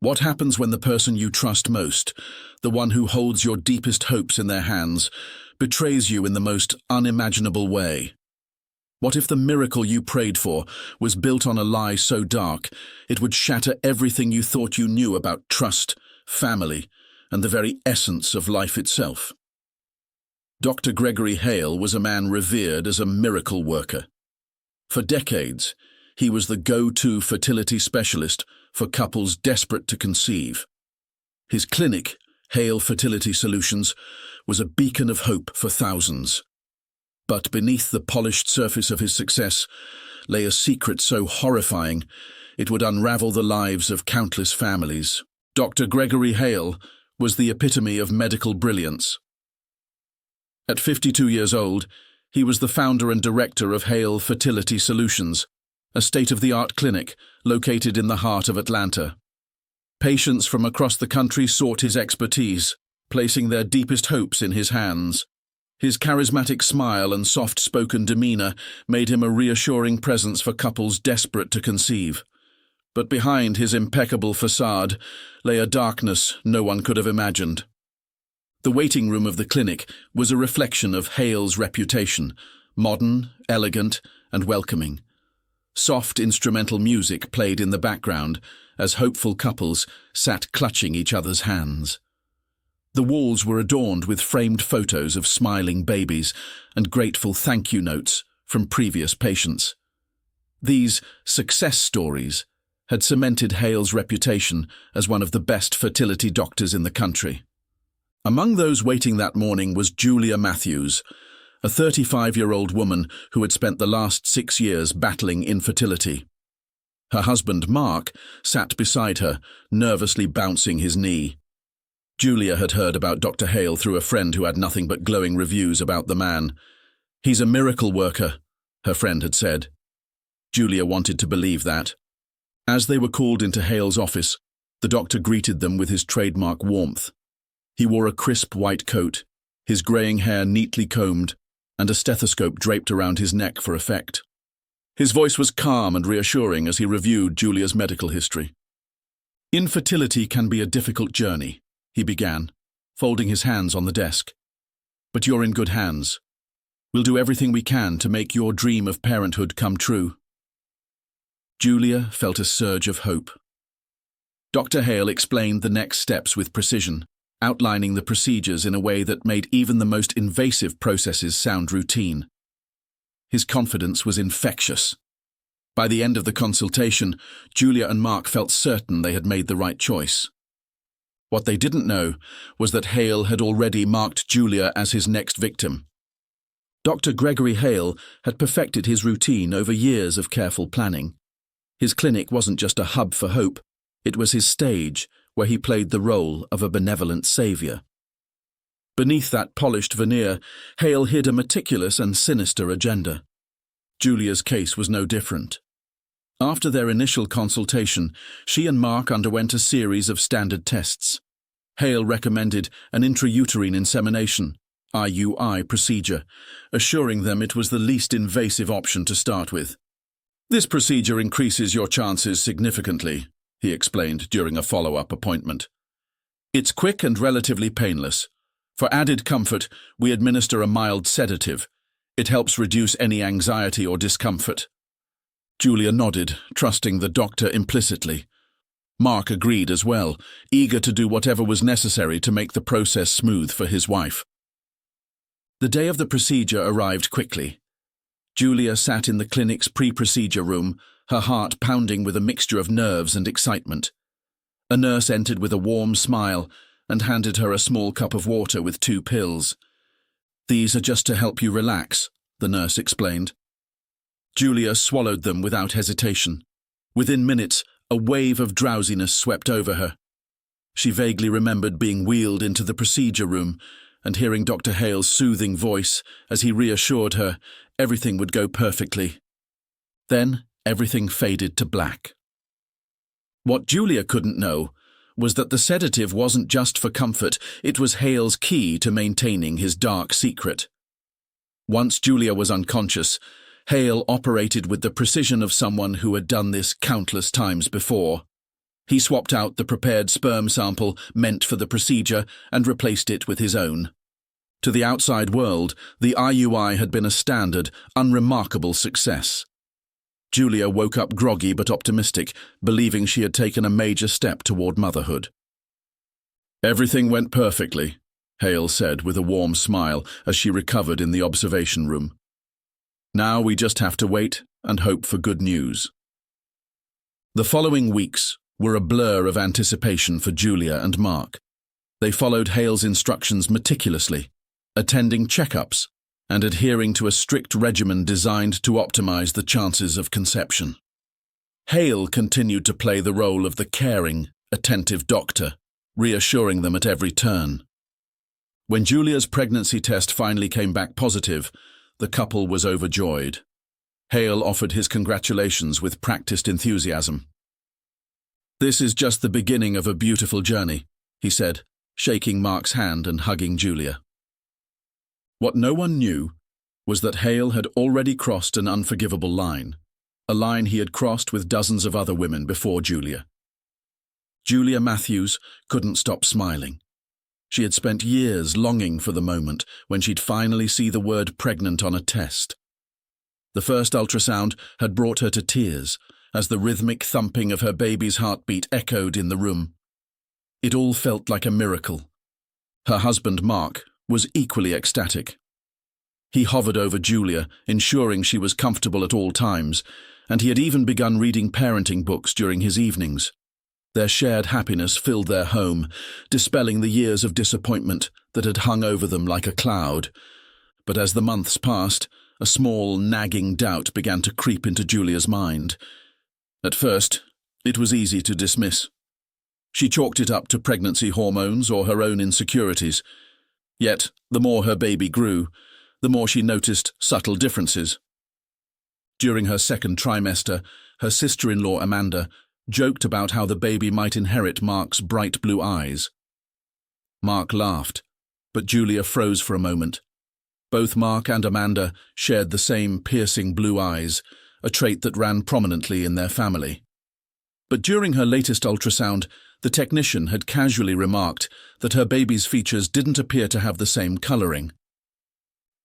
What happens when the person you trust most, the one who holds your deepest hopes in their hands, betrays you in the most unimaginable way? What if the miracle you prayed for was built on a lie so dark it would shatter everything you thought you knew about trust, family, and the very essence of life itself? Dr. Gregory Hale was a man revered as a miracle worker. For decades, he was the go-to fertility specialist for couples desperate to conceive. His clinic, Hale Fertility Solutions, was a beacon of hope for thousands. But beneath the polished surface of his success lay a secret so horrifying it would unravel the lives of countless families. Dr. Gregory Hale was the epitome of medical brilliance. At 52 years old, he was the founder and director of Hale Fertility Solutions, a state-of-the-art clinic located in the heart of Atlanta. Patients from across the country sought his expertise, placing their deepest hopes in his hands. His charismatic smile and soft-spoken demeanor made him a reassuring presence for couples desperate to conceive. But behind his impeccable facade lay a darkness no one could have imagined. The waiting room of the clinic was a reflection of Hale's reputation, modern, elegant, and welcoming. Soft instrumental music played in the background as hopeful couples sat clutching each other's hands. The walls were adorned with framed photos of smiling babies and grateful thank you notes from previous patients. These success stories had cemented Hale's reputation as one of the best fertility doctors in the country. Among those waiting that morning was Julia Matthews, a 35-year-old woman who had spent the last 6 years battling infertility. Her husband, Mark, sat beside her, nervously bouncing his knee. Julia had heard about Dr. Hale through a friend who had nothing but glowing reviews about the man. "He's a miracle worker," her friend had said. Julia wanted to believe that. As they were called into Hale's office, the doctor greeted them with his trademark warmth. He wore a crisp white coat, his graying hair neatly combed, and a stethoscope draped around his neck for effect. His voice was calm and reassuring as he reviewed Julia's medical history. "Infertility can be a difficult journey," he began, folding his hands on the desk. "But you're in good hands. We'll do everything we can to make your dream of parenthood come true." Julia felt a surge of hope. Dr. Hale explained the next steps with precision, outlining the procedures in a way that made even the most invasive processes sound routine. His confidence was infectious. By the end of the consultation, Julia and Mark felt certain they had made the right choice. What they didn't know was that Hale had already marked Julia as his next victim. Dr. Gregory Hale had perfected his routine over years of careful planning. His clinic wasn't just a hub for hope, it was his stage, where he played the role of a benevolent savior. Beneath that polished veneer, Hale hid a meticulous and sinister agenda. Julia's case was no different. After their initial consultation, she and Mark underwent a series of standard tests. Hale recommended an intrauterine insemination, IUI procedure, assuring them it was the least invasive option to start with. "This procedure increases your chances significantly," he explained during a follow-up appointment. "It's quick and relatively painless. For added comfort, we administer a mild sedative. It helps reduce any anxiety or discomfort." Julia nodded, trusting the doctor implicitly. Mark agreed as well, eager to do whatever was necessary to make the process smooth for his wife. The day of the procedure arrived quickly. Julia sat in the clinic's pre-procedure room, her heart pounding with a mixture of nerves and excitement. A nurse entered with a warm smile and handed her a small cup of water with 2 pills. "These are just to help you relax," the nurse explained. Julia swallowed them without hesitation. Within minutes, a wave of drowsiness swept over her. She vaguely remembered being wheeled into the procedure room and hearing Dr. Hale's soothing voice as he reassured her everything would go perfectly. Then everything faded to black. What Julia couldn't know was that the sedative wasn't just for comfort, it was Hale's key to maintaining his dark secret. Once Julia was unconscious, Hale operated with the precision of someone who had done this countless times before. He swapped out the prepared sperm sample meant for the procedure and replaced it with his own. To the outside world, the IUI had been a standard, unremarkable success. Julia woke up groggy but optimistic, believing she had taken a major step toward motherhood. "Everything went perfectly," Hale said with a warm smile as she recovered in the observation room. "Now we just have to wait and hope for good news." The following weeks were a blur of anticipation for Julia and Mark. They followed Hale's instructions meticulously, attending checkups and adhering to a strict regimen designed to optimize the chances of conception. Hale continued to play the role of the caring, attentive doctor, reassuring them at every turn. When Julia's pregnancy test finally came back positive, the couple was overjoyed. Hale offered his congratulations with practiced enthusiasm. "This is just the beginning of a beautiful journey," he said, shaking Mark's hand and hugging Julia. What no one knew was that Hale had already crossed an unforgivable line, a line he had crossed with dozens of other women before Julia. Julia Matthews couldn't stop smiling. She had spent years longing for the moment when she'd finally see the word pregnant on a test. The first ultrasound had brought her to tears as the rhythmic thumping of her baby's heartbeat echoed in the room. It all felt like a miracle. Her husband, Mark, was equally ecstatic. He hovered over Julia, ensuring she was comfortable at all times, and he had even begun reading parenting books during his evenings. Their shared happiness filled their home, dispelling the years of disappointment that had hung over them like a cloud. But as the months passed, a small, nagging doubt began to creep into Julia's mind. At first, it was easy to dismiss. She chalked it up to pregnancy hormones or her own insecurities. Yet, the more her baby grew, the more she noticed subtle differences. During her second trimester, her sister-in-law Amanda joked about how the baby might inherit Mark's bright blue eyes. Mark laughed, but Julia froze for a moment. Both Mark and Amanda shared the same piercing blue eyes, a trait that ran prominently in their family. But during her latest ultrasound, the technician had casually remarked that her baby's features didn't appear to have the same colouring.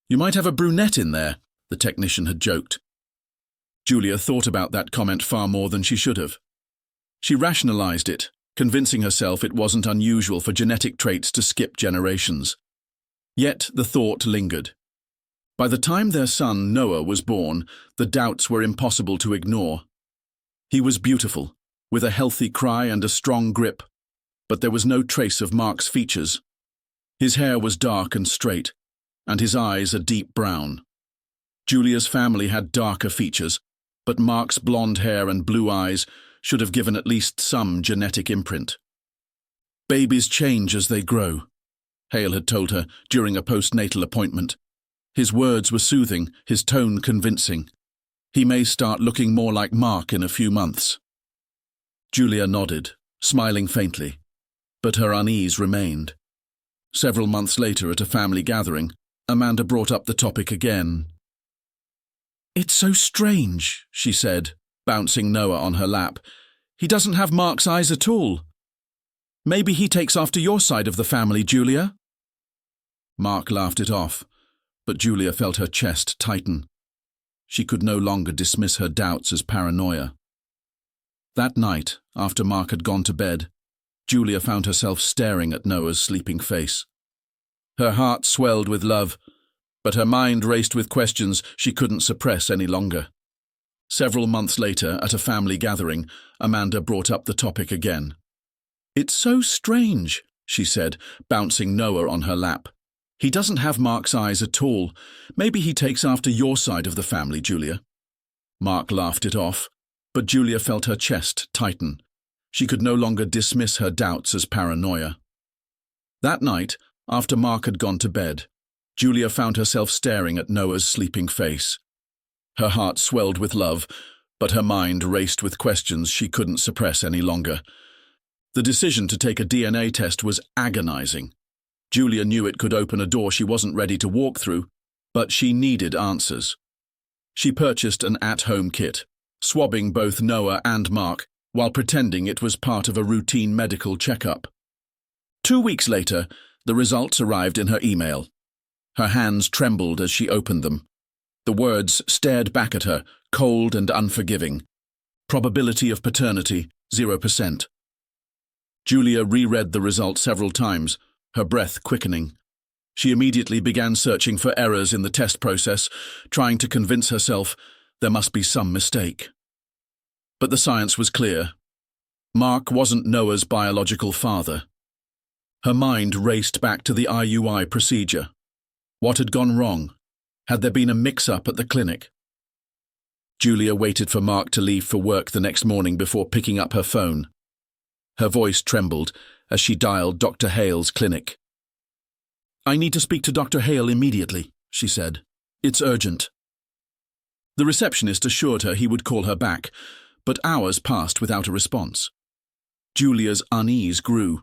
"You might have a brunette in there," the technician had joked. Julia thought about that comment far more than she should have. She rationalized it, convincing herself it wasn't unusual for genetic traits to skip generations. Yet the thought lingered. By the time their son Noah was born, the doubts were impossible to ignore. He was beautiful, with a healthy cry and a strong grip, but there was no trace of Mark's features. His hair was dark and straight, and his eyes a deep brown. Julia's family had darker features, but Mark's blonde hair and blue eyes should have given at least some genetic imprint. "Babies change as they grow," Hale had told her during a postnatal appointment. His words were soothing, his tone convincing. "He may start looking more like Mark in a few months." Julia nodded, smiling faintly, but her unease remained. Several months later at a family gathering, Amanda brought up the topic again. "It's so strange," she said, bouncing Noah on her lap. "He doesn't have Mark's eyes at all. Maybe he takes after your side of the family, Julia?" Mark laughed it off, but Julia felt her chest tighten. She could no longer dismiss her doubts as paranoia. That night, after Mark had gone to bed, Julia found herself staring at Noah's sleeping face. Her heart swelled with love, but her mind raced with questions she couldn't suppress any longer. Several months later, at a family gathering, Amanda brought up the topic again. "It's so strange," she said, bouncing Noah on her lap. "He doesn't have Mark's eyes at all. Maybe he takes after your side of the family, Julia." Mark laughed it off, but Julia felt her chest tighten. She could no longer dismiss her doubts as paranoia. That night, after Mark had gone to bed, Julia found herself staring at Noah's sleeping face. Her heart swelled with love, but her mind raced with questions she couldn't suppress any longer. The decision to take a DNA test was agonizing. Julia knew it could open a door she wasn't ready to walk through, but she needed answers. She purchased an at-home kit, swabbing both Noah and Mark, while pretending it was part of a routine medical checkup. 2 weeks later, the results arrived in her email. Her hands trembled as she opened them. The words stared back at her, cold and unforgiving. Probability of paternity, 0%. Julia reread the results several times, her breath quickening. She immediately began searching for errors in the test process, trying to convince herself there must be some mistake. But the science was clear. Mark wasn't Noah's biological father. Her mind raced back to the IUI procedure. What had gone wrong? Had there been a mix-up at the clinic? Julia waited for Mark to leave for work the next morning before picking up her phone. Her voice trembled as she dialed Dr. Hale's clinic. "I need to speak to Dr. Hale immediately," she said. "It's urgent." The receptionist assured her he would call her back, but hours passed without a response. Julia's unease grew.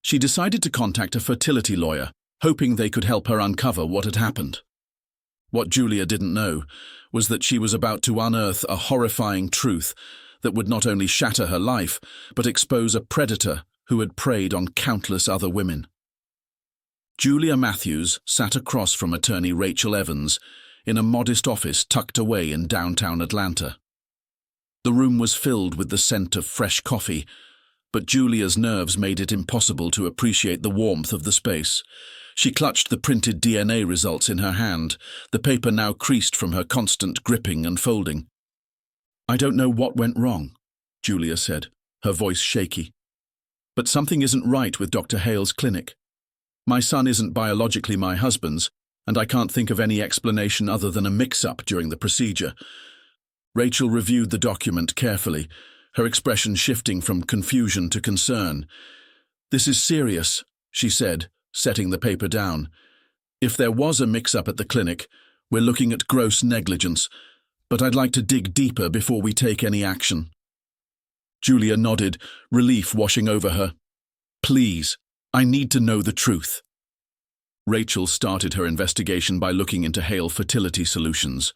She decided to contact a fertility lawyer, hoping they could help her uncover what had happened. What Julia didn't know was that she was about to unearth a horrifying truth that would not only shatter her life, but expose a predator who had preyed on countless other women. Julia Matthews sat across from attorney Rachel Evans in a modest office tucked away in downtown Atlanta. The room was filled with the scent of fresh coffee, but Julia's nerves made it impossible to appreciate the warmth of the space. She clutched the printed DNA results in her hand, the paper now creased from her constant gripping and folding. "I don't know what went wrong," Julia said, her voice shaky. "But something isn't right with Dr. Hale's clinic. My son isn't biologically my husband's, and I can't think of any explanation other than a mix-up during the procedure." Rachel reviewed the document carefully, her expression shifting from confusion to concern. "This is serious," she said, setting the paper down. "If there was a mix-up at the clinic, we're looking at gross negligence, but I'd like to dig deeper before we take any action." Julia nodded, relief washing over her. "Please, I need to know the truth." Rachel started her investigation by looking into Hale Fertility Solutions.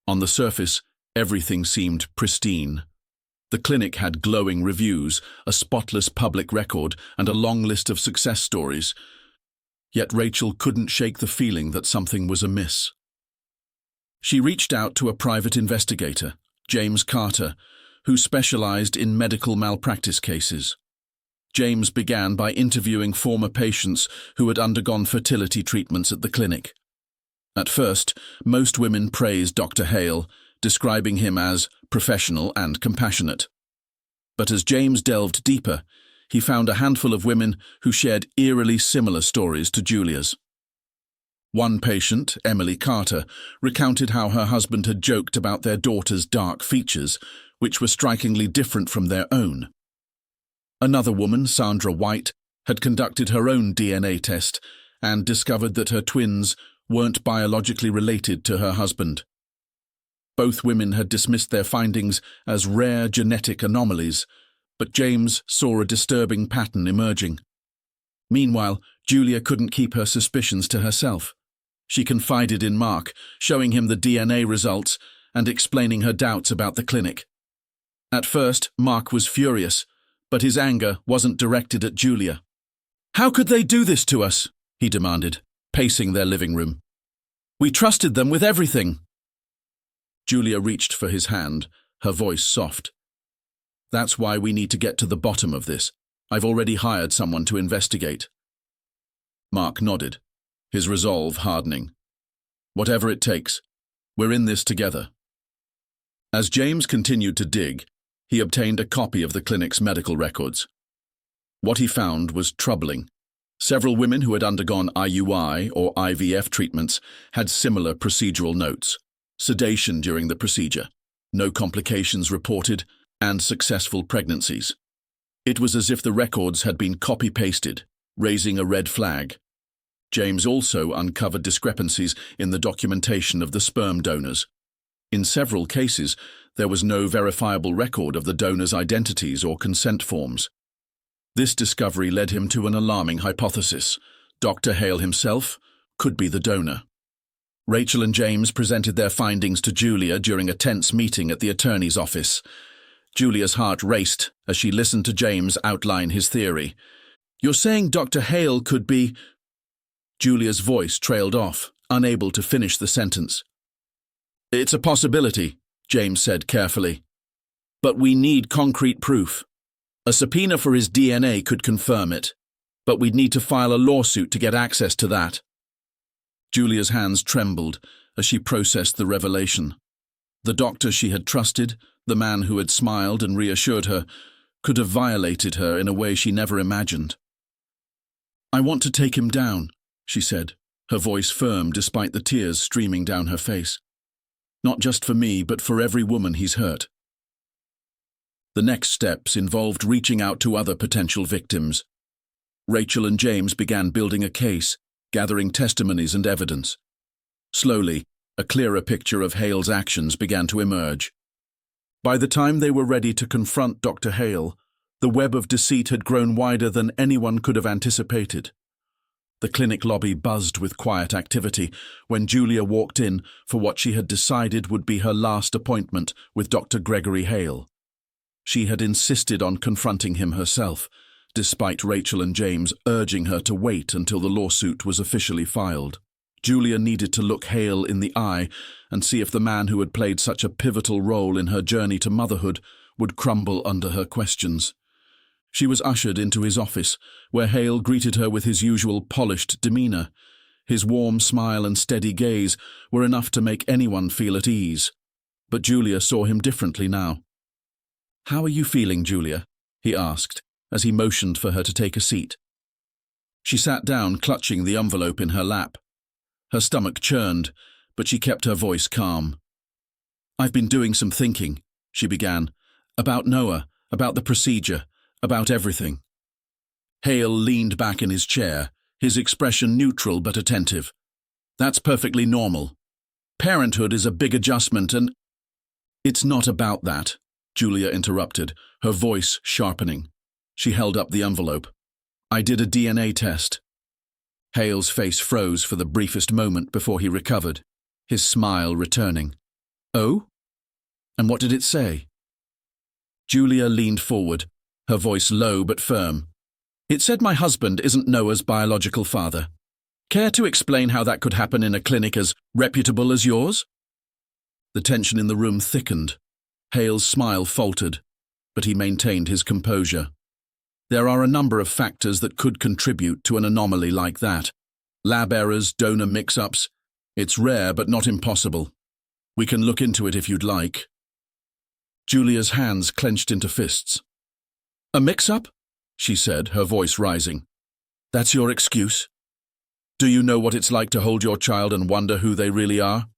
On the surface, everything seemed pristine. The clinic had glowing reviews, a spotless public record, and a long list of success stories. Yet Rachel couldn't shake the feeling that something was amiss. She reached out to a private investigator, James Carter, who specialized in medical malpractice cases. James began by interviewing former patients who had undergone fertility treatments at the clinic. At first, most women praised Dr. Hale, describing him as professional and compassionate. But as James delved deeper, he found a handful of women who shared eerily similar stories to Julia's. One patient, Emily Carter, recounted how her husband had joked about their daughter's dark features, which were strikingly different from their own. Another woman, Sandra White, had conducted her own DNA test and discovered that her twins weren't biologically related to her husband. Both women had dismissed their findings as rare genetic anomalies, but James saw a disturbing pattern emerging. Meanwhile, Julia couldn't keep her suspicions to herself. She confided in Mark, showing him the DNA results and explaining her doubts about the clinic. At first, Mark was furious, but his anger wasn't directed at Julia. "How could they do this to us?" he demanded, pacing their living room. "We trusted them with everything." Julia reached for his hand, her voice soft. "That's why we need to get to the bottom of this. I've already hired someone to investigate." Mark nodded, his resolve hardening. "Whatever it takes, we're in this together." As James continued to dig, he obtained a copy of the clinic's medical records. What he found was troubling. Several women who had undergone IUI or IVF treatments had similar procedural notes: sedation during the procedure, no complications reported, and successful pregnancies. It was as if the records had been copy-pasted, raising a red flag. James also uncovered discrepancies in the documentation of the sperm donors. In several cases, there was no verifiable record of the donors' identities or consent forms. This discovery led him to an alarming hypothesis. Dr. Hale himself could be the donor. Rachel and James presented their findings to Julia during a tense meeting at the attorney's office. Julia's heart raced as she listened to James outline his theory. "You're saying Dr. Hale could be—" Julia's voice trailed off, unable to finish the sentence. "It's a possibility," James said carefully. "But we need concrete proof. A subpoena for his DNA could confirm it, but we'd need to file a lawsuit to get access to that." Julia's hands trembled as she processed the revelation. The doctor she had trusted, the man who had smiled and reassured her, could have violated her in a way she never imagined. "I want to take him down," she said, her voice firm despite the tears streaming down her face. "Not just for me, but for every woman he's hurt." The next steps involved reaching out to other potential victims. Rachel and James began building a case, gathering testimonies and evidence. Slowly, a clearer picture of Hale's actions began to emerge. By the time they were ready to confront Dr. Hale, the web of deceit had grown wider than anyone could have anticipated. The clinic lobby buzzed with quiet activity when Julia walked in for what she had decided would be her last appointment with Dr. Gregory Hale. She had insisted on confronting him herself, despite Rachel and James urging her to wait until the lawsuit was officially filed. Julia needed to look Hale in the eye and see if the man who had played such a pivotal role in her journey to motherhood would crumble under her questions. She was ushered into his office, where Hale greeted her with his usual polished demeanor. His warm smile and steady gaze were enough to make anyone feel at ease. But Julia saw him differently now. "How are you feeling, Julia?" he asked, as he motioned for her to take a seat. She sat down, clutching the envelope in her lap. Her stomach churned, but she kept her voice calm. "I've been doing some thinking," she began, "about Noah, about the procedure, about everything." Hale leaned back in his chair, his expression neutral but attentive. "That's perfectly normal. Parenthood is a big adjustment and—" "It's not about that," Julia interrupted, her voice sharpening. She held up the envelope. "I did a DNA test." Hale's face froze for the briefest moment before he recovered, his smile returning. "Oh? And what did it say?" Julia leaned forward, her voice low but firm. "It said my husband isn't Noah's biological father. Care to explain how that could happen in a clinic as reputable as yours?" The tension in the room thickened. Hale's smile faltered, but he maintained his composure. "There are a number of factors that could contribute to an anomaly like that. Lab errors, donor mix-ups. It's rare but not impossible. We can look into it if you'd like." Julia's hands clenched into fists. "A mix-up?" she said, her voice rising. "That's your excuse? Do you know what it's like to hold your child and wonder who they really are?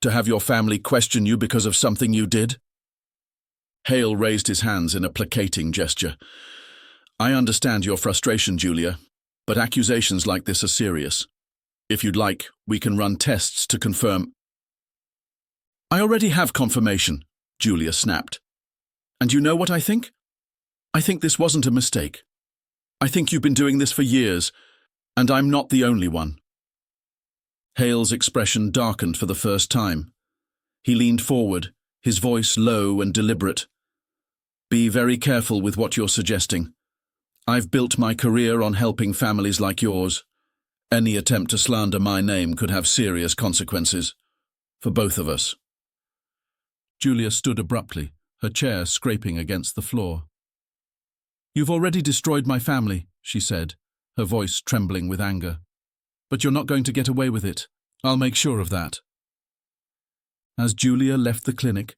To have your family question you because of something you did?" Hale raised his hands in a placating gesture. "I understand your frustration, Julia, but accusations like this are serious. If you'd like, we can run tests to confirm—" "I already have confirmation," Julia snapped. "And you know what I think? I think this wasn't a mistake. I think you've been doing this for years, and I'm not the only one." Hale's expression darkened for the first time. He leaned forward, his voice low and deliberate. "Be very careful with what you're suggesting. I've built my career on helping families like yours. Any attempt to slander my name could have serious consequences. For both of us." Julia stood abruptly, her chair scraping against the floor. "You've already destroyed my family," she said, her voice trembling with anger. "But you're not going to get away with it. I'll make sure of that." As Julia left the clinic,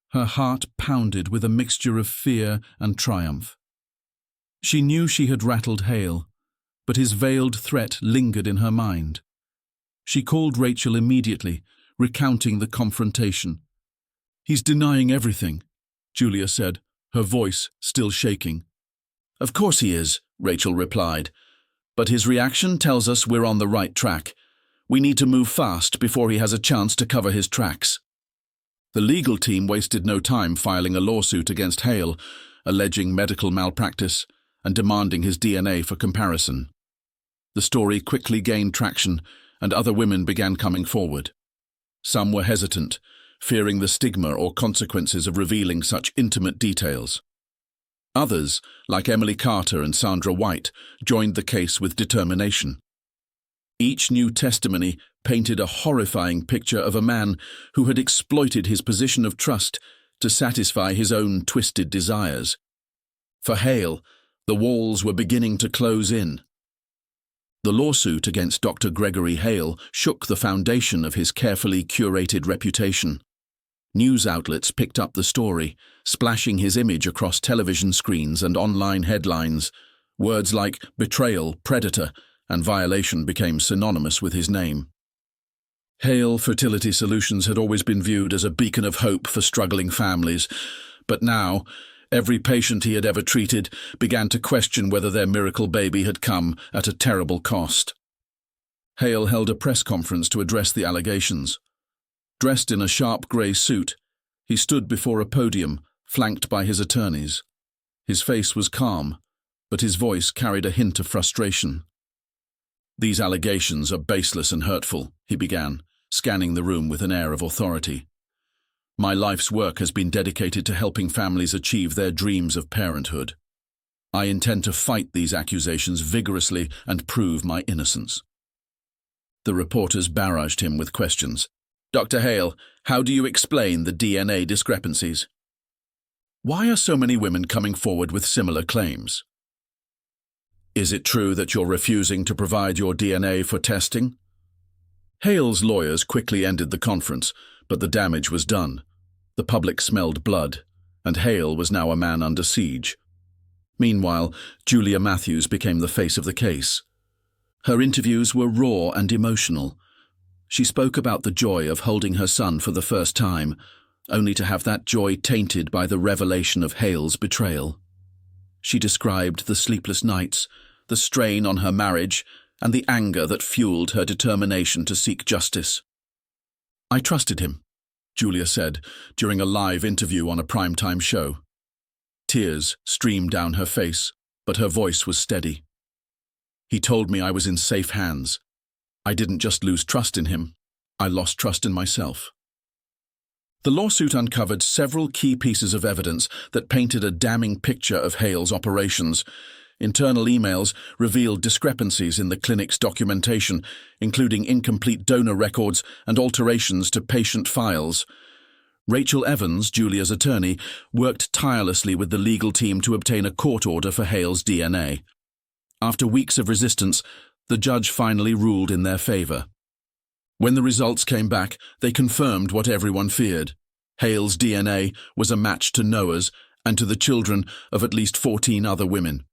her heart pounded with a mixture of fear and triumph. She knew she had rattled Hale, but his veiled threat lingered in her mind. She called Rachel immediately, recounting the confrontation. "He's denying everything," Julia said, her voice still shaking. "Of course he is," Rachel replied. "But his reaction tells us we're on the right track. We need to move fast before he has a chance to cover his tracks." The legal team wasted no time filing a lawsuit against Hale, alleging medical malpractice and demanding his DNA for comparison. The story quickly gained traction, and other women began coming forward. Some were hesitant, fearing the stigma or consequences of revealing such intimate details. Others, like Emily Carter and Sandra White, joined the case with determination. Each new testimony painted a horrifying picture of a man who had exploited his position of trust to satisfy his own twisted desires. For Hale, the walls were beginning to close in. The lawsuit against Dr. Gregory Hale shook the foundation of his carefully curated reputation. News outlets picked up the story, splashing his image across television screens and online headlines. Words like betrayal, predator, and violation became synonymous with his name. Hale Fertility Solutions had always been viewed as a beacon of hope for struggling families, but now, every patient he had ever treated began to question whether their miracle baby had come at a terrible cost. Hale held a press conference to address the allegations. Dressed in a sharp grey suit, he stood before a podium, flanked by his attorneys. His face was calm, but his voice carried a hint of frustration. "These allegations are baseless and hurtful," he began, scanning the room with an air of authority. "My life's work has been dedicated to helping families achieve their dreams of parenthood. I intend to fight these accusations vigorously and prove my innocence." The reporters barraged him with questions. "Dr. Hale, how do you explain the DNA discrepancies? Why are so many women coming forward with similar claims? Is it true that you're refusing to provide your DNA for testing?" Hale's lawyers quickly ended the conference, but the damage was done. The public smelled blood, and Hale was now a man under siege. Meanwhile, Julia Matthews became the face of the case. Her interviews were raw and emotional. She spoke about the joy of holding her son for the first time, only to have that joy tainted by the revelation of Hale's betrayal. She described the sleepless nights, the strain on her marriage, and the anger that fueled her determination to seek justice. "I trusted him," Julia said during a live interview on a primetime show. Tears streamed down her face, but her voice was steady. "He told me I was in safe hands. I didn't just lose trust in him, I lost trust in myself." The lawsuit uncovered several key pieces of evidence that painted a damning picture of Hale's operations. Internal emails revealed discrepancies in the clinic's documentation, including incomplete donor records and alterations to patient files. Rachel Evans, Julia's attorney, worked tirelessly with the legal team to obtain a court order for Hale's DNA. After weeks of resistance, the judge finally ruled in their favor. When the results came back, they confirmed what everyone feared. Hale's DNA was a match to Noah's and to the children of at least 14 other women.